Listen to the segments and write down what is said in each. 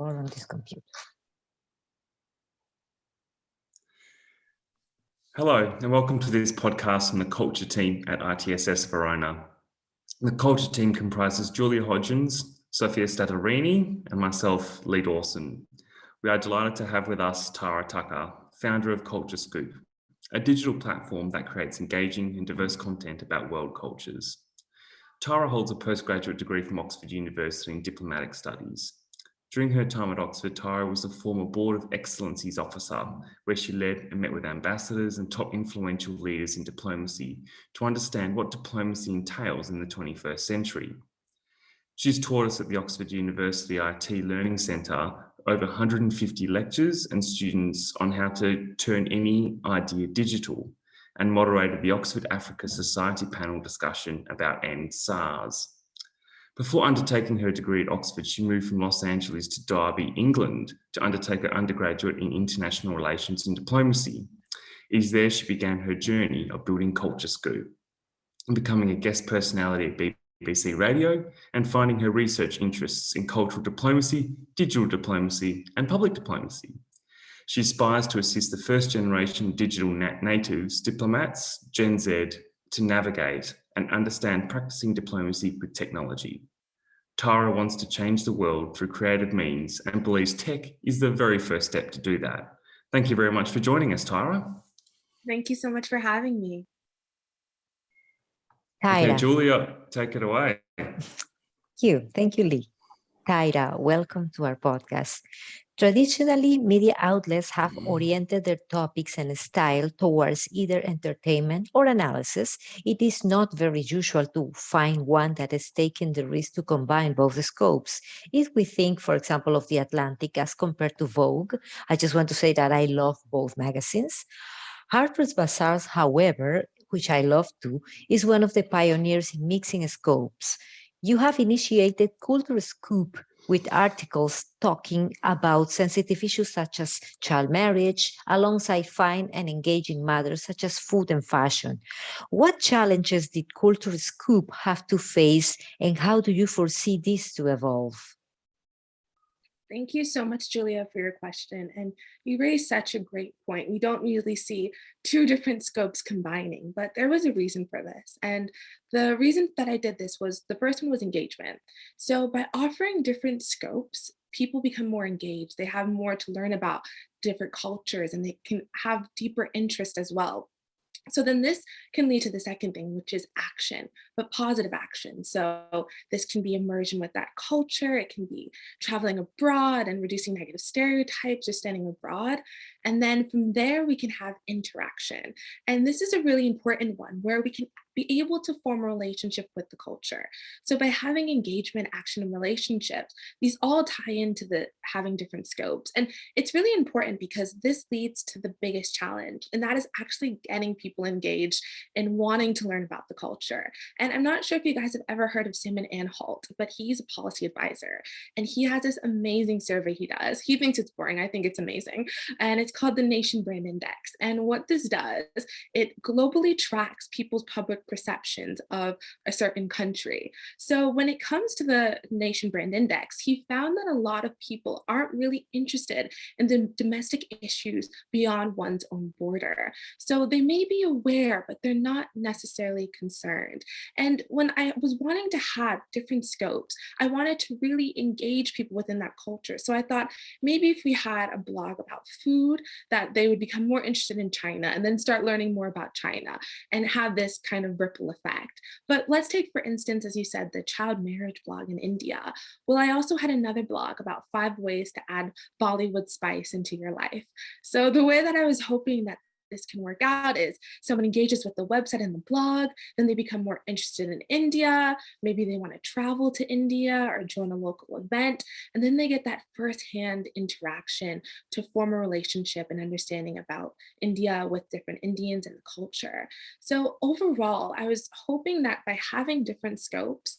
or on this computer. Hello, and welcome to this podcast from the Culture team at ITSS Verona. The Culture team comprises Julia Hodgins, Sophia Statarini, and myself, Lee Dawson. We are delighted to have with us Tyra Tucker, founder of CultureScoop, a digital platform that creates engaging and diverse content about world cultures. Tyra holds a postgraduate degree from Oxford University in Diplomatic Studies. During her time at Oxford, Tyra was the former Board of Excellencies officer, where she led and met with ambassadors and top influential leaders in diplomacy to understand what diplomacy entails in the 21st century. She's taught us at the Oxford University IT Learning Centre over 150 lectures and students on how to turn any idea digital, and moderated the Oxford Africa Society panel discussion about End SARS. Before undertaking her degree at Oxford, she moved from Los Angeles to Derby, England, to undertake her undergraduate in international relations and diplomacy. It is there she began her journey of building CultureScoop and becoming a guest personality at BBC Radio and finding her research interests in cultural diplomacy, digital diplomacy, and public diplomacy. She aspires to assist the first generation digital natives, diplomats, Gen Z, to navigate and understand practicing diplomacy with technology. Tyra wants to change the world through creative means and believes tech is the very first step to do that. Thank you very much for joining us, Tyra. Thank you so much for having me. Tyra. Okay, Julia, take it away. Thank you, Lee. Tyra, welcome to our podcast. Traditionally, media outlets have oriented their topics and style towards either entertainment or analysis. It is not very usual to find one that has taken the risk to combine both scopes. If we think, for example, of The Atlantic as compared to Vogue, I just want to say that I love both magazines. Harper's Bazaar, however, which I love too, is one of the pioneers in mixing scopes. You have initiated CultureScoop with articles talking about sensitive issues such as child marriage, alongside fine and engaging matters such as food and fashion. What challenges did CultureScoop have to face, and how do you foresee this to evolve? Thank you so much, Julia, for your question. And you raised such a great point. We don't usually see two different scopes combining, but there was a reason for this. And the reason that I did this was, the first one was engagement. So by offering different scopes, people become more engaged. They have more to learn about different cultures, and they can have deeper interest as well. So then this can lead to the second thing, which is action, but positive action. So this can be immersion with that culture. It can be traveling abroad and reducing negative stereotypes or studying abroad. And then from there, we can have interaction. And this is a really important one where we can be able to form a relationship with the culture. So by having engagement, action, and relationships, these all tie into the having different scopes. And it's really important because this leads to the biggest challenge, and that is actually getting people engaged and wanting to learn about the culture. And I'm not sure if you guys have ever heard of Simon Anhalt, but he's a policy advisor, and he has this amazing survey he does. He thinks it's boring. I think it's amazing. And it's called the Nation Brand Index. And what this does, it globally tracks people's public perceptions of a certain country. So when it comes to the Nation Brand Index, he found that a lot of people aren't really interested in the domestic issues beyond one's own border. So they may be aware, but they're not necessarily concerned. And when I was wanting to have different scopes, I wanted to really engage people within that culture. So I thought maybe if we had a blog about food, that they would become more interested in China and then start learning more about China and have this kind of ripple effect. But let's take, for instance, as you said, the child marriage blog in India. Well, I also had another blog about 5 ways to add Bollywood spice into your life. So the way that I was hoping that this can work out is someone engages with the website and the blog, then they become more interested in India. Maybe they want to travel to India or join a local event. And then they get that firsthand interaction to form a relationship and understanding about India with different Indians and the culture. So overall, I was hoping that by having different scopes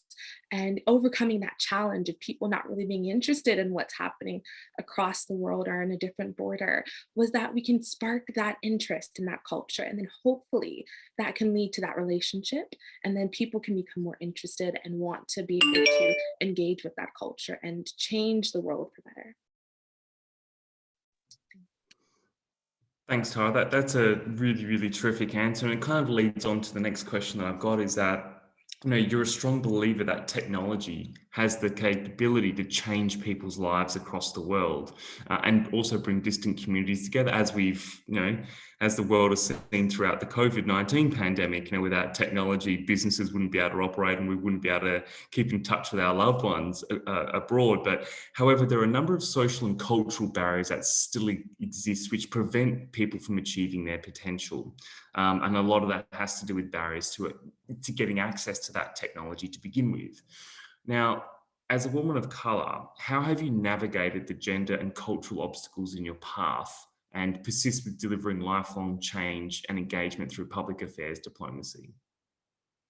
and overcoming that challenge of people not really being interested in what's happening across the world or in a different border, was that we can spark that interest in that culture. And then hopefully that can lead to that relationship. And then people can become more interested and want to be able to engage with that culture and change the world for better. Thanks, Tara. That's a really, really terrific answer. And it kind of leads on to the next question that I've got is that, you're a strong believer that technology has the capability to change people's lives across the world, and also bring distant communities together, as as the world has seen throughout the COVID-19 pandemic. Without technology, businesses wouldn't be able to operate and we wouldn't be able to keep in touch with our loved ones abroad. But however, there are a number of social and cultural barriers that still exist which prevent people from achieving their potential. And a lot of that has to do with barriers to getting access to that technology to begin with. Now, as a woman of colour, how have you navigated the gender and cultural obstacles in your path and persist with delivering lifelong change and engagement through public affairs diplomacy?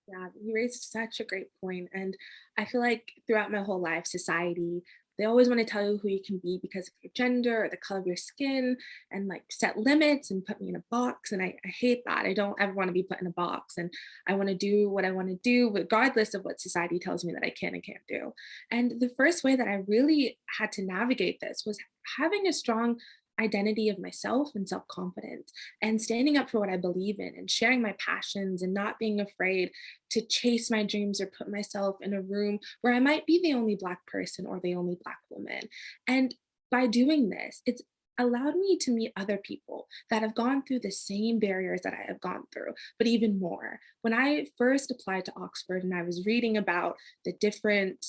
Yeah, you raised such a great point. And I feel like throughout my whole life, society, they always want to tell you who you can be because of your gender or the color of your skin and like set limits and put me in a box. And I hate that. I don't ever want to be put in a box. And I want to do what I want to do, regardless of what society tells me that I can and can't do. And the first way that I really had to navigate this was having a strong identity of myself and self-confidence and standing up for what I believe in and sharing my passions and not being afraid to chase my dreams or put myself in a room where I might be the only Black person or the only Black woman. And by doing this, it's allowed me to meet other people that have gone through the same barriers that I have gone through, but even more. When I first applied to Oxford and I was reading about the different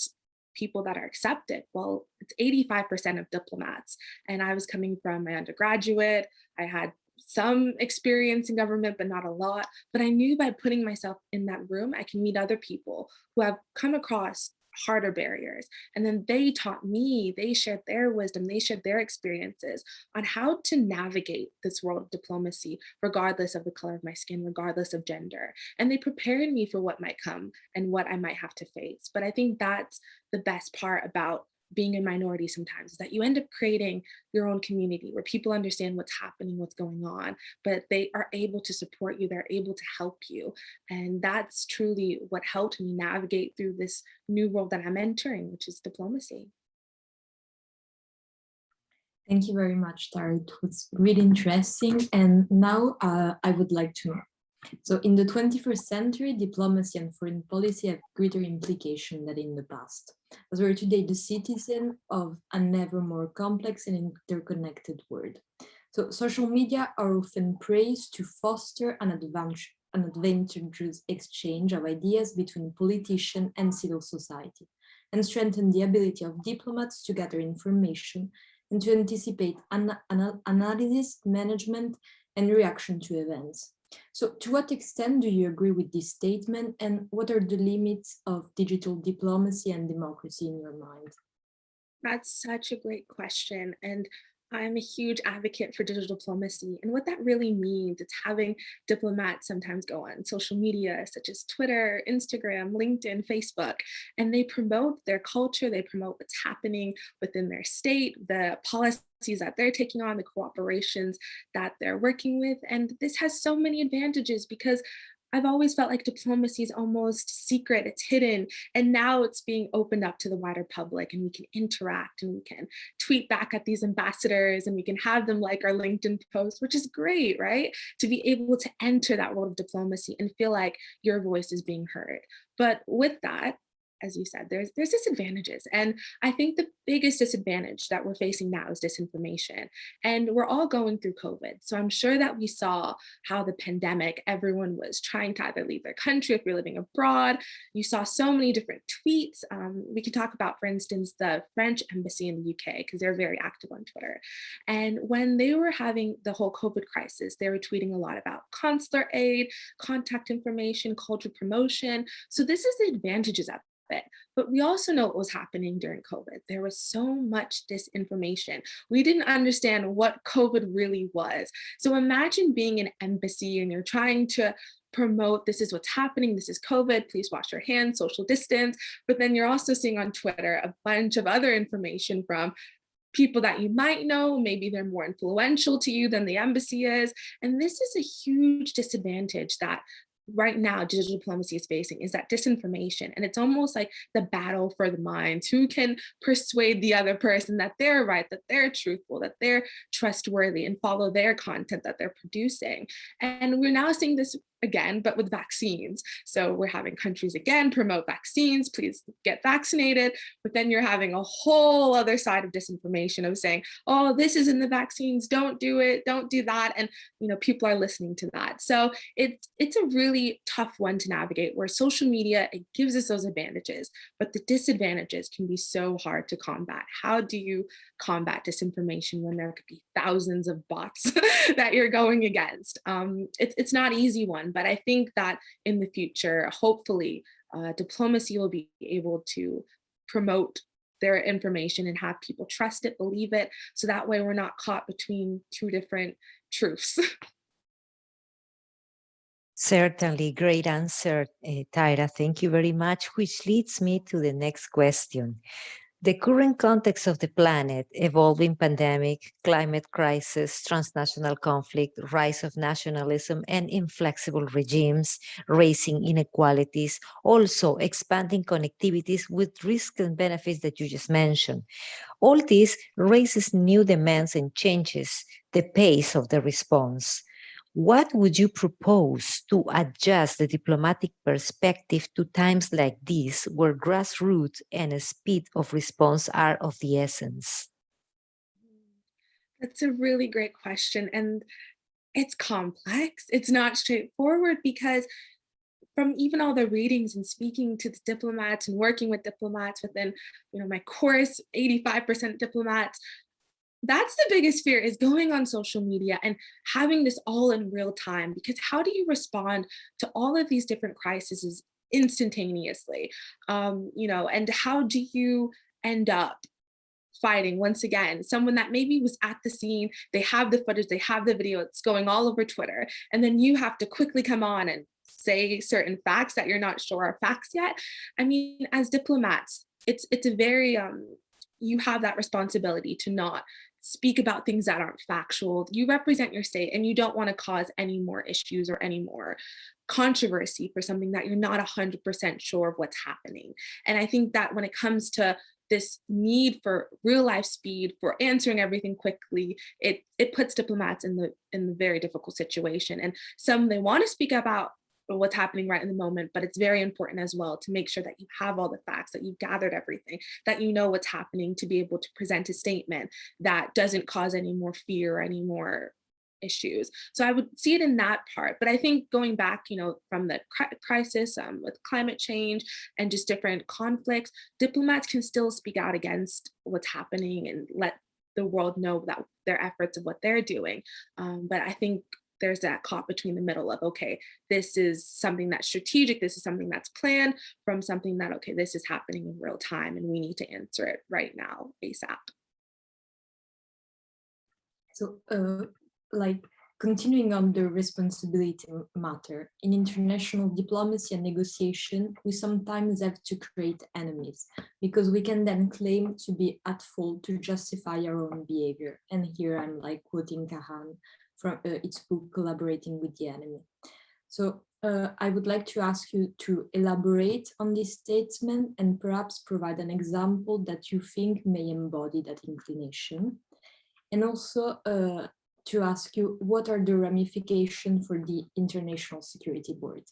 people that are accepted, well, it's 85% of diplomats. And I was coming from my undergraduate. I had some experience in government, but not a lot. But I knew by putting myself in that room, I can meet other people who have come across harder barriers. And then they taught me, they shared their wisdom, they shared their experiences on how to navigate this world of diplomacy, regardless of the color of my skin, regardless of gender. And they prepared me for what might come and what I might have to face. But I think that's the best part about being a minority sometimes is that you end up creating your own community where people understand what's happening, what's going on, but they are able to support you, they're able to help you. And that's truly what helped me navigate through this new world that I'm entering, which is diplomacy. Thank you very much, Tara. It was really interesting. And now I would like to know. So in the 21st century, diplomacy and foreign policy have greater implication than in the past, as we're today the citizen of an ever more complex and interconnected world. So social media are often praised to foster an advantageous exchange of ideas between politicians and civil society, and strengthen the ability of diplomats to gather information and to anticipate analysis, management, and reaction to events. So to what extent do you agree with this statement, and what are the limits of digital diplomacy and democracy in your mind? That's such a great question. And I'm a huge advocate for digital diplomacy. And what that really means, it's having diplomats sometimes go on social media, such as Twitter, Instagram, LinkedIn, Facebook, and they promote their culture, they promote what's happening within their state, the policies that they're taking on, the cooperations that they're working with. And this has so many advantages because I've always felt like diplomacy is almost secret, it's hidden, and now it's being opened up to the wider public and we can interact and we can tweet back at these ambassadors and we can have them like our LinkedIn post, which is great, right? To be able to enter that world of diplomacy and feel like your voice is being heard. But with that, as you said, there's disadvantages. And I think the biggest disadvantage that we're facing now is disinformation. And we're all going through COVID. So I'm sure that we saw how the pandemic, everyone was trying to either leave their country if you're living abroad. You saw so many different tweets. We can talk about, for instance, the French embassy in the UK, because they're very active on Twitter. And when they were having the whole COVID crisis, they were tweeting a lot about consular aid, contact information, culture promotion. So this is the advantages of it. But we also know what was happening during COVID. There was so much disinformation. We didn't understand what COVID really was. So imagine being an embassy and you're trying to promote this is what's happening, this is COVID, please wash your hands, social distance. But then you're also seeing on Twitter a bunch of other information from people that you might know, maybe they're more influential to you than the embassy is. And this is a huge disadvantage that right now digital diplomacy is facing is that disinformation. And it's almost like the battle for the minds. Who can persuade the other person that they're right, that they're truthful, that they're trustworthy, and follow their content that they're producing. And we're now seeing this again, but with vaccines. So we're having countries again promote vaccines, please get vaccinated. But then you're having a whole other side of disinformation of saying, oh, this is in the vaccines, don't do it, don't do that. And people are listening to that. So it's a really tough one to navigate, where social media, it gives us those advantages, but the disadvantages can be so hard to combat. How do you combat disinformation when there could be thousands of bots that you're going against? It's not an easy one, but I think that in the future, hopefully, diplomacy will be able to promote their information and have people trust it, believe it, so that way we're not caught between two different truths. Certainly, great answer, Tyra. Thank you very much, which leads me to the next question. The current context of the planet, evolving pandemic, climate crisis, transnational conflict, rise of nationalism, and inflexible regimes, raising inequalities, also expanding connectivities with risks and benefits that you just mentioned. All this raises new demands and changes the pace of the response. What would you propose to adjust the diplomatic perspective to times like these, where grassroots and speed of response are of the essence? That's a really great question. And it's complex. It's not straightforward because from even all the readings and speaking to the diplomats and working with diplomats within, my course, 85% diplomats, that's the biggest fear, is going on social media and having this all in real time. Because how do you respond to all of these different crises instantaneously? And how do you end up fighting once again someone that maybe was at the scene, they have the footage, they have the video, it's going all over Twitter, and then you have to quickly come on and say certain facts that you're not sure are facts yet? I mean, as diplomats, it's a very you have that responsibility to not speak about things that aren't factual. You represent your state and you don't want to cause any more issues or any more controversy for something that you're not 100% sure of what's happening. And I think that when it comes to this need for real life speed, for answering everything quickly, it puts diplomats in the very difficult situation. And some, they want to speak about what's happening right in the moment, but it's very important as well to make sure that you have all the facts, that you've gathered everything, that you know what's happening, to be able to present a statement that doesn't cause any more fear or any more issues. So I would see it in that part. But I think going back, from the crisis with climate change and just different conflicts, diplomats can still speak out against what's happening and let the world know that their efforts of what they're doing. But I think there's that caught between the middle of, okay, this is something that's strategic, this is something that's planned, from something that, okay, this is happening in real time and we need to answer it right now, ASAP. So, continuing on the responsibility matter, in international diplomacy and negotiation, we sometimes have to create enemies because we can then claim to be at fault to justify our own behavior. And here I'm quoting Kahan from its book, Collaborating with the Enemy. So I would like to ask you to elaborate on this statement and perhaps provide an example that you think may embody that inclination. And also to ask you, what are the ramifications for the International Security Board?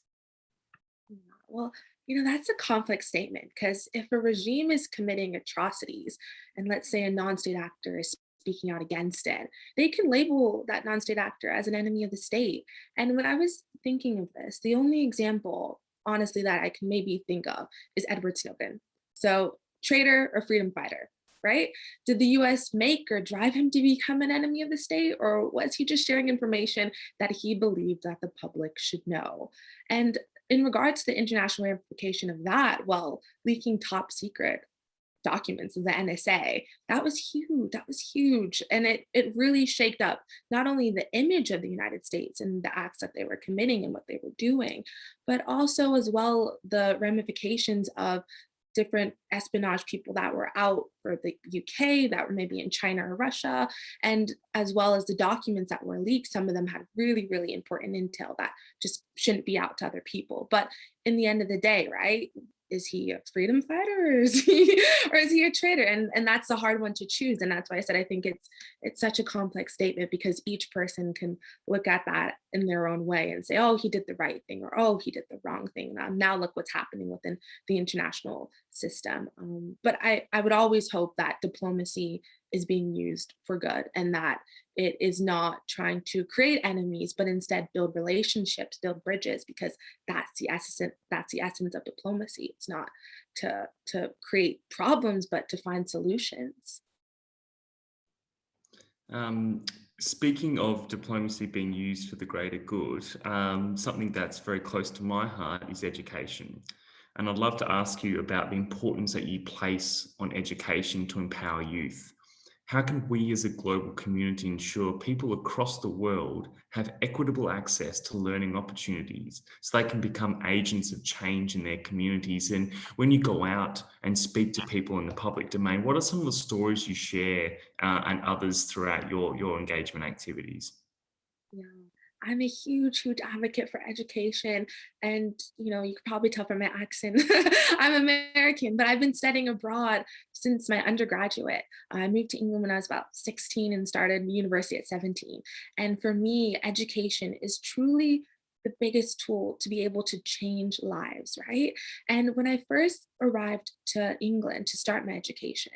Well, that's a complex statement, because if a regime is committing atrocities, and let's say a non-state actor is speaking out against it, they can label that non-state actor as an enemy of the state. And when I was thinking of this, the only example, honestly, that I can maybe think of is Edward Snowden. So traitor or freedom fighter, right? Did the US make or drive him to become an enemy of the state? Or was he just sharing information that he believed that the public should know? And in regards to the international ramification of that, well, leaking top secret documents of the NSA, that was huge. That was huge. And it really shaked up not only the image of the United States and the acts that they were committing and what they were doing, but also as well the ramifications of different espionage people that were out for the UK, that were maybe in China or Russia, and as well as the documents that were leaked. Some of them had really, really important intel that just shouldn't be out to other people. But in the end of the day, right? Is he a freedom fighter, or is he a traitor? And that's the hard one to choose. And that's why I said I think it's such a complex statement, because each person can look at that in their own way and say, oh, he did the right thing, or oh, he did the wrong thing. Now look what's happening within the international system. But I would always hope that diplomacy is being used for good, and that it is not trying to create enemies, but instead build relationships, build bridges, because that's the essence of diplomacy. It's not to create problems, but to find solutions. Speaking of diplomacy being used for the greater good, something that's very close to my heart is education. And I'd love to ask you about the importance that you place on education to empower youth. How can we as a global community ensure people across the world have equitable access to learning opportunities so they can become agents of change in their communities? And when you go out and speak to people in the public domain, what are some of the stories you share and others throughout your engagement activities? Yeah. I'm a huge, huge advocate for education. And, you could probably tell from my accent, I'm American, but I've been studying abroad since my undergraduate. I moved to England when I was about 16 and started university at 17. And for me, education is truly the biggest tool to be able to change lives, right? And when I first arrived to England to start my education,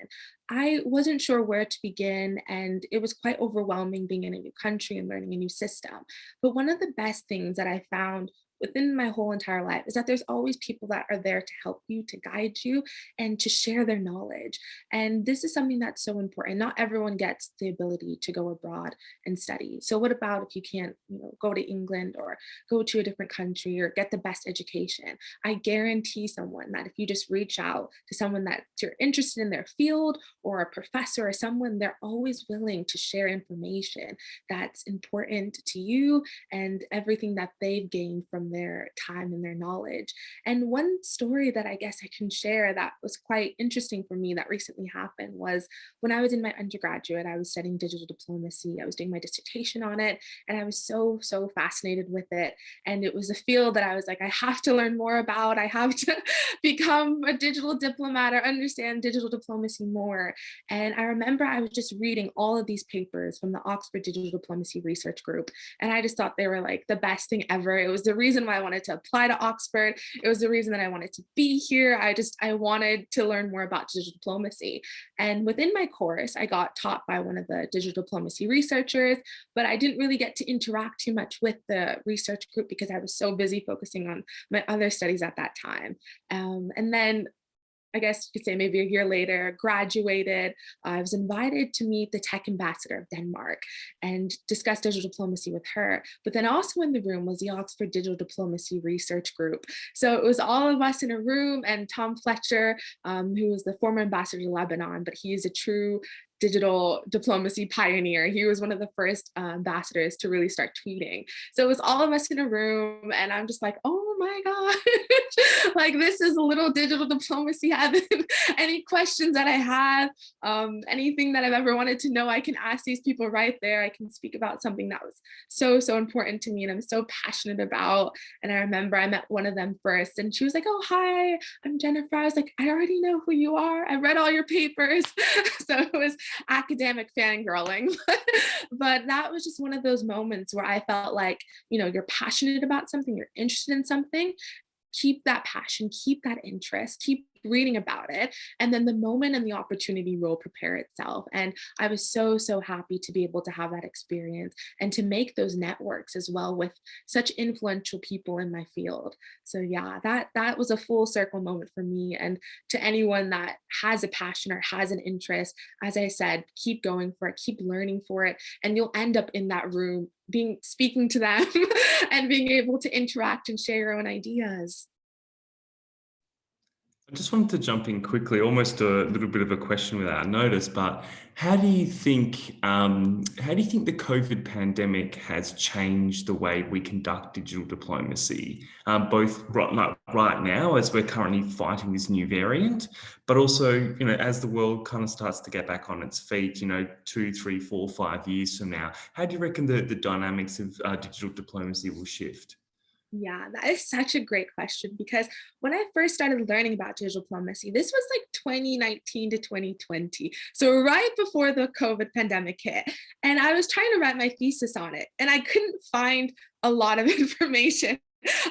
I wasn't sure where to begin, and it was quite overwhelming being in a new country and learning a new system. But one of the best things that I found within my whole entire life is that there's always people that are there to help you, to guide you, and to share their knowledge. And this is something that's so important. Not everyone gets the ability to go abroad and study. So what about if you can't, go to England or go to a different country or get the best education? I guarantee someone that if you just reach out to someone that you're interested in their field, or a professor or someone, they're always willing to share information that's important to you and everything that they've gained from their time and their knowledge. And one story that I guess I can share that was quite interesting for me that recently happened was when I was in my undergraduate. I was studying digital diplomacy. I was doing my dissertation on it, and I was so, so fascinated with it. And it was a field that I was like, I have to learn more about. I have to become a digital diplomat or understand digital diplomacy more. And I remember I was just reading all of these papers from the Oxford Digital Diplomacy Research Group. And I just thought they were like the best thing ever. It was the reason why I wanted to apply to Oxford. It was the reason that I wanted to be here. I wanted to learn more about digital diplomacy. And within my course, I got taught by one of the digital diplomacy researchers, but I didn't really get to interact too much with the research group because I was so busy focusing on my other studies at that time. And then I guess you could say maybe a year later, graduated. I was invited to meet the tech ambassador of Denmark and discuss digital diplomacy with her. But then also in the room was the Oxford Digital Diplomacy Research Group. So it was all of us in a room, and Tom Fletcher, who was the former ambassador to Lebanon, but he is a true digital diplomacy pioneer. He was one of the first ambassadors to really start tweeting. So it was all of us in a room, and I'm just like, oh my gosh, like this is a little digital diplomacy heaven. Any questions that I have, anything that I've ever wanted to know, I can ask these people right there. I can speak about something that was so, so important to me and I'm so passionate about. And I remember I met one of them first, and she was like, oh, hi, I'm Jennifer. I was like, I already know who you are. I read all your papers. So it was academic fangirling. But that was just one of those moments where I felt like, you're passionate about something, you're interested in something, keep that passion, keep that interest, keep reading about it. And then the moment and the opportunity will prepare itself. And I was so, so happy to be able to have that experience and to make those networks as well with such influential people in my field. So yeah, that was a full circle moment for me. And to anyone that has a passion or has an interest, as I said, keep going for it, keep learning for it, and you'll end up in that room speaking to them and being able to interact and share your own ideas. just wanted to jump in quickly, almost a little bit of a question without notice, but how do you think the COVID pandemic has changed the way we conduct digital diplomacy, both right now as we're currently fighting this new variant, but also, as the world kind of starts to get back on its feet, 2, 3, 4, 5 years from now, how do you reckon the dynamics of digital diplomacy will shift? Yeah, that is such a great question, because when I first started learning about digital diplomacy, this was like 2019 to 2020. So right before the COVID pandemic hit. And I was trying to write my thesis on it, and I couldn't find a lot of information.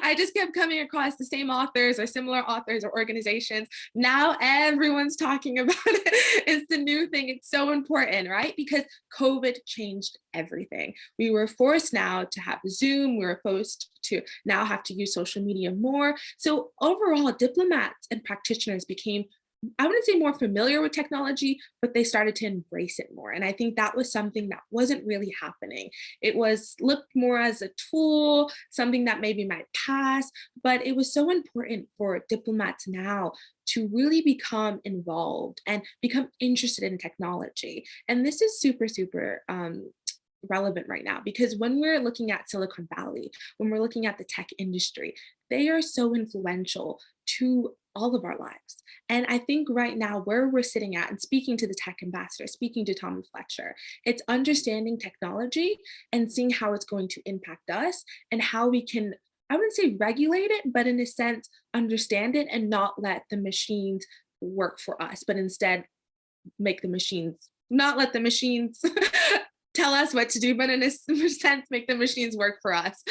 I just kept coming across the same authors or similar authors or organizations. Now everyone's talking about it. It's the new thing. It's so important, right? Because COVID changed everything. We were forced now to have Zoom. We were forced to now have to use social media more. So overall, diplomats and practitioners became, I wouldn't say more familiar with technology, but they started to embrace it more. And I think that was something that wasn't really happening. It was looked more as a tool, something that maybe might pass, but it was so important for diplomats now to really become involved and become interested in technology. And this is super, super relevant right now, because when we're looking at Silicon Valley, when we're looking at the tech industry, they are so influential to all of our lives. And I think right now where we're sitting at and speaking to the tech ambassador, speaking to Tommy Fletcher, it's understanding technology and seeing how it's going to impact us and how we can, I wouldn't say regulate it, but in a sense, understand it and not let the machines work for us, but instead make the machines, not let the machines tell us what to do, but in a sense, make the machines work for us.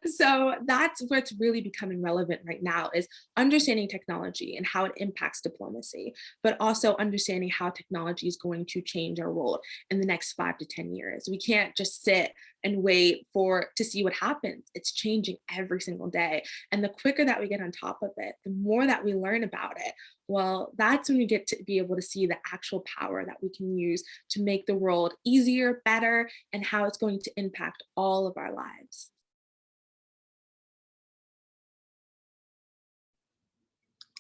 So that's what's really becoming relevant right now, is understanding technology and how it impacts diplomacy, but also understanding how technology is going to change our world in the next 5 to 10 years. We can't just sit and wait to see what happens. It's changing every single day. And the quicker that we get on top of it, the more that we learn about it, well, that's when we get to be able to see the actual power that we can use to make the world easier, better, and how it's going to impact all of our lives.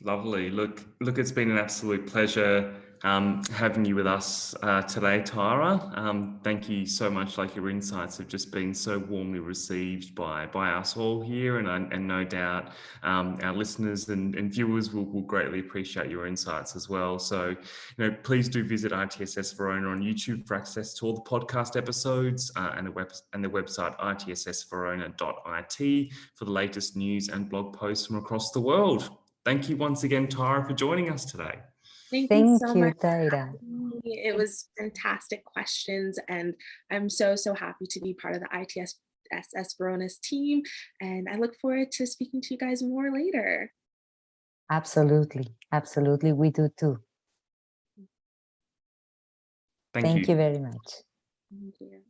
Lovely. Look, it's been an absolute pleasure having you with us today, Tyra. Thank you so much. Like, your insights have just been so warmly received by us all here, and no doubt our listeners and viewers will greatly appreciate your insights as well. So, please do visit ITSS Verona on YouTube for access to all the podcast episodes and the website itssverona.it for the latest news and blog posts from across the world. Thank you once again, Tyra, for joining us today. Thank you so much, Tyra. It was fantastic questions, and I'm so happy to be part of the ITSS Verona's team, and I look forward to speaking to you guys more later. Absolutely. We do too. Thank you Thank you very much. Thank you.